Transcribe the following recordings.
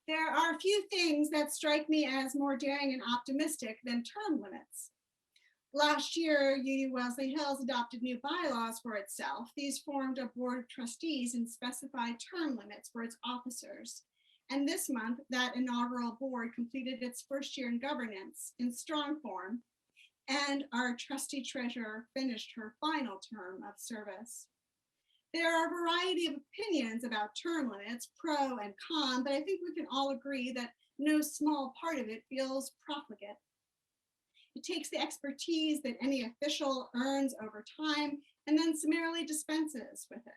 There are few things that strike me as more daring and optimistic than term limits. Last year, UU Wellesley Hills adopted new bylaws for itself. These formed a board of trustees and specified term limits for its officers. And this month, that inaugural board completed its first year in governance in strong form, and our trustee treasurer finished her final term of service. There are a variety of opinions about term limits, pro and con, but I think we can all agree that no small part of it feels profligate. It takes the expertise that any official earns over time and then summarily dispenses with it.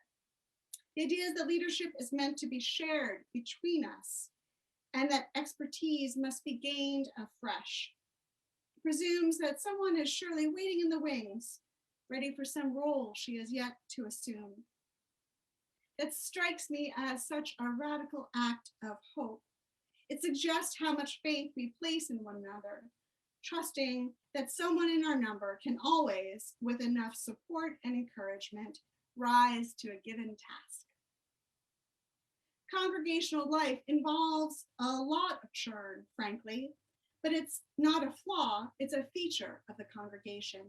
The idea is that leadership is meant to be shared between us and that expertise must be gained afresh. It presumes that someone is surely waiting in the wings, ready for some role she has yet to assume. That strikes me as such a radical act of hope. It suggests how much faith we place in one another, trusting that someone in our number can always, with enough support and encouragement, rise to a given task. Congregational life involves a lot of churn, frankly, but it's not a flaw, it's a feature of the congregation.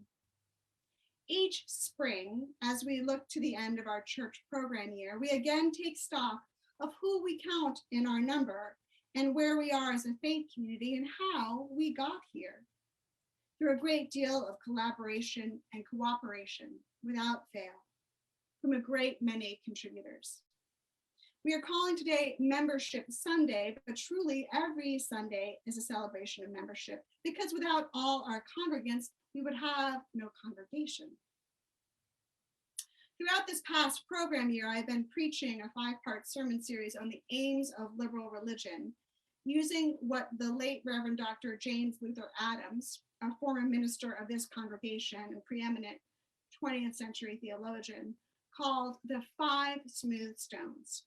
Each spring, as we look to the end of our church program year, we again take stock of who we count in our number and where we are as a faith community and how we got here. Through a great deal of collaboration and cooperation without fail from a great many contributors. We are calling today Membership Sunday, but truly every Sunday is a celebration of membership because without all our congregants, we would have no congregation. Throughout this past program year, I've been preaching a 5-part sermon series on the aims of liberal religion, using what the late Reverend Dr. James Luther Adams, a former minister of this congregation and preeminent 20th century theologian, called the 5 smooth stones.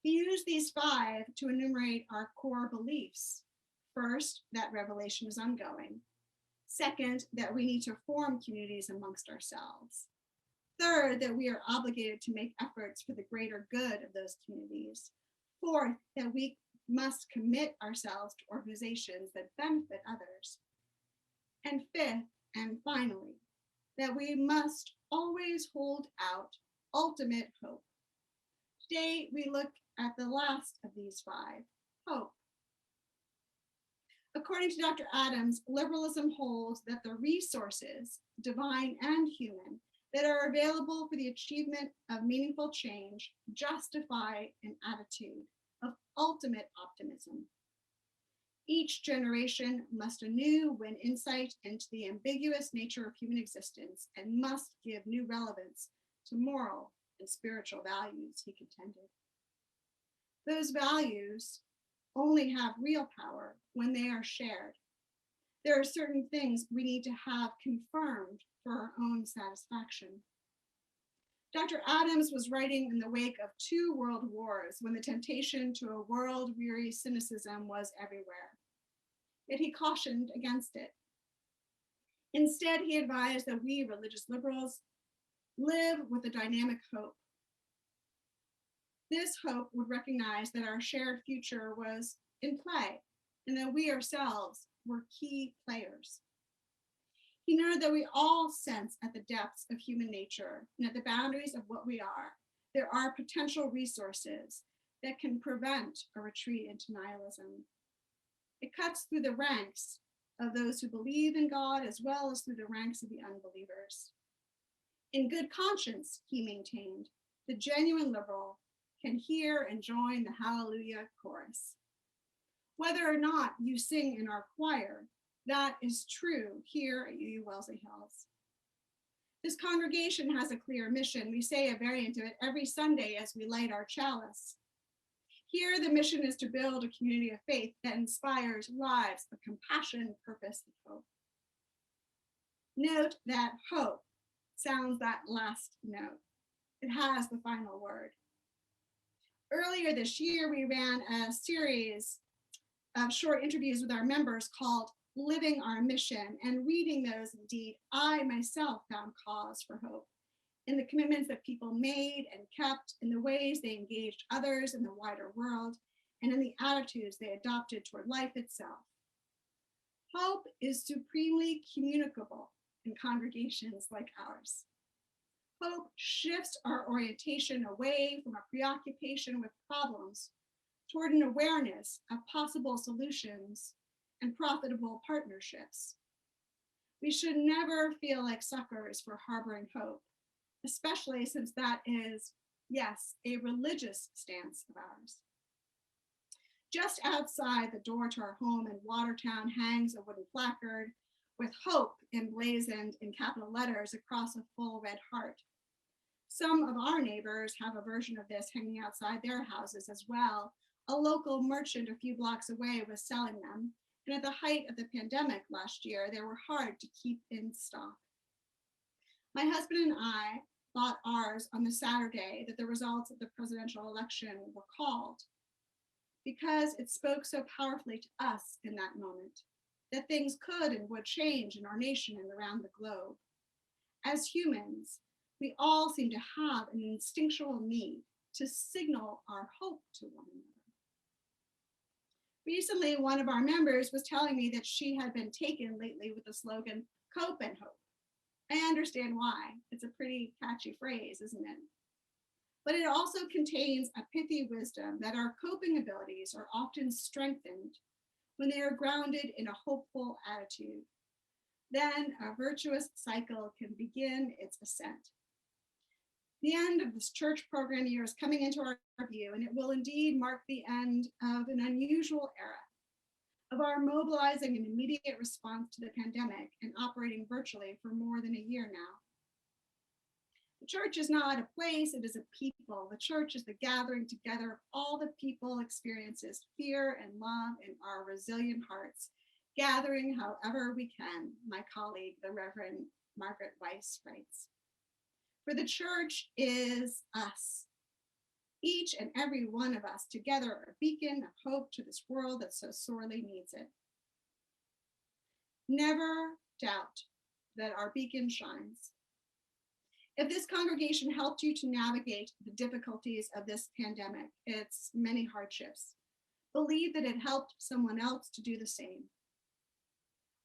He used these 5 to enumerate our core beliefs. First, that revelation is ongoing. Second, that we need to form communities amongst ourselves. Third, that we are obligated to make efforts for the greater good of those communities. Fourth, that we must commit ourselves to organizations that benefit others. And fifth, and finally, that we must always hold out ultimate hope. Today, we look at the last of these 5, hope. According to Dr. Adams, liberalism holds that the resources, divine and human, that are available for the achievement of meaningful change justify an attitude of ultimate optimism. Each generation must anew win insight into the ambiguous nature of human existence and must give new relevance to moral and spiritual values, he contended. Those values only have real power when they are shared. There are certain things we need to have confirmed for our own satisfaction. Dr. Adams was writing in the wake of 2 world wars when the temptation to a world-weary cynicism was everywhere. Yet he cautioned against it. Instead, he advised that we religious liberals live with a dynamic hope. This hope would recognize that our shared future was in play and that we ourselves were key players. He noted that we all sense at the depths of human nature and at the boundaries of what we are, there are potential resources that can prevent a retreat into nihilism. It cuts through the ranks of those who believe in God as well as through the ranks of the unbelievers. In good conscience, he maintained, the genuine liberal can hear and join the Hallelujah chorus. Whether or not you sing in our choir, that is true here at UU Wellesley Hills. This congregation has a clear mission. We say a variant of it every Sunday as we light our chalice. Here, the mission is to build a community of faith that inspires lives of compassion, purpose, and hope. Note that hope sounds that last note. It has the final word. Earlier this year, we ran a series of short interviews with our members called Living Our Mission, and reading those, indeed, I myself found cause for hope in the commitments that people made and kept, in the ways they engaged others in the wider world, and in the attitudes they adopted toward life itself. Hope is supremely communicable in congregations like ours. Hope shifts our orientation away from a preoccupation with problems toward an awareness of possible solutions and profitable partnerships. We should never feel like suckers for harboring hope, especially since that is, yes, a religious stance of ours. Just outside the door to our home in Watertown hangs a wooden placard with hope emblazoned in capital letters across a full red heart. Some of our neighbors have a version of this hanging outside their houses as well. A local merchant a few blocks away was selling them, and at the height of the pandemic last year, they were hard to keep in stock. My husband and I bought ours on the Saturday that the results of the presidential election were called, because it spoke so powerfully to us in that moment that things could and would change in our nation and around the globe. As humans, we all seem to have an instinctual need to signal our hope to one another. Recently, one of our members was telling me that she had been taken lately with the slogan, "Cope and Hope." I understand why. It's a pretty catchy phrase, isn't it? But it also contains a pithy wisdom that our coping abilities are often strengthened when they are grounded in a hopeful attitude. Then a virtuous cycle can begin its ascent. The end of this church program year is coming into our view, and it will indeed mark the end of an unusual era of our mobilizing an immediate response to the pandemic and operating virtually for more than a year now. The church is not a place, it is a people. The church is the gathering together of all the people experiences fear and love in our resilient hearts, gathering however we can, my colleague, the Reverend Margaret Weiss writes. For the church is us, each and every one of us together, a beacon of hope to this world that so sorely needs it. Never doubt that our beacon shines. If this congregation helped you to navigate the difficulties of this pandemic, its many hardships, believe that it helped someone else to do the same.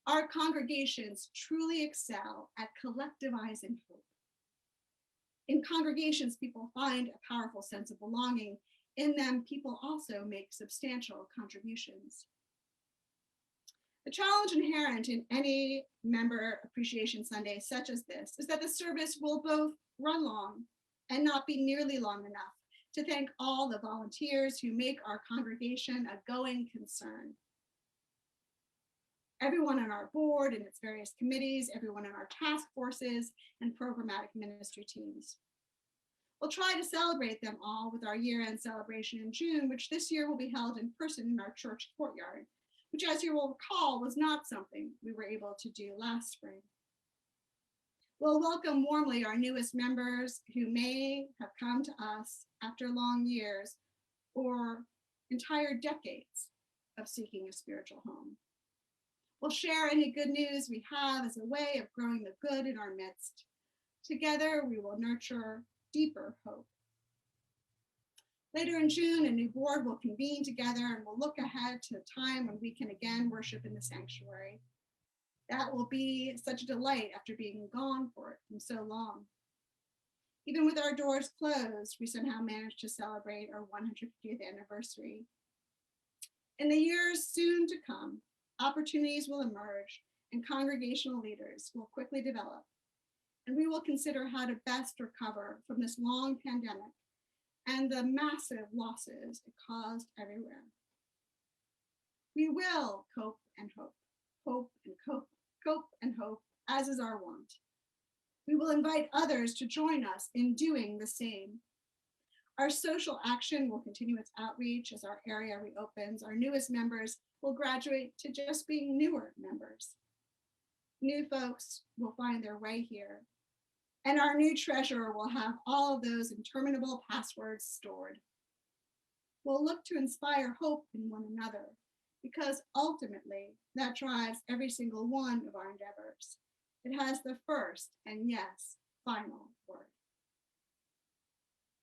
Our congregations truly excel at collectivizing hope. In congregations, people find a powerful sense of belonging. In them, people also make substantial contributions. The challenge inherent in any member appreciation Sunday such as this is that the service will both run long and not be nearly long enough to thank all the volunteers who make our congregation a going concern. Everyone on our board and its various committees, everyone in our task forces and programmatic ministry teams. We'll try to celebrate them all with our year-end celebration in June, which this year will be held in person in our church courtyard, which, as you will recall, was not something we were able to do last spring. We'll welcome warmly our newest members who may have come to us after long years or entire decades of seeking a spiritual home. We'll share any good news we have as a way of growing the good in our midst. Together, we will nurture deeper hope. Later in June, a new board will convene together and we'll look ahead to a time when we can again worship in the sanctuary. That will be such a delight after being gone for it from so long. Even with our doors closed, we somehow managed to celebrate our 150th anniversary. In the years soon to come, opportunities will emerge and congregational leaders will quickly develop, and we will consider how to best recover from this long pandemic and the massive losses it caused everywhere. We will cope and hope, hope and cope, cope and hope, as is our wont. We will invite others to join us in doing the same. Our social action will continue its outreach as our area reopens. Our newest members will graduate to just being newer members. New folks will find their way here. And our new treasurer will have all of those interminable passwords stored. We'll look to inspire hope in one another, because ultimately that drives every single one of our endeavors. It has the first and yes, final word.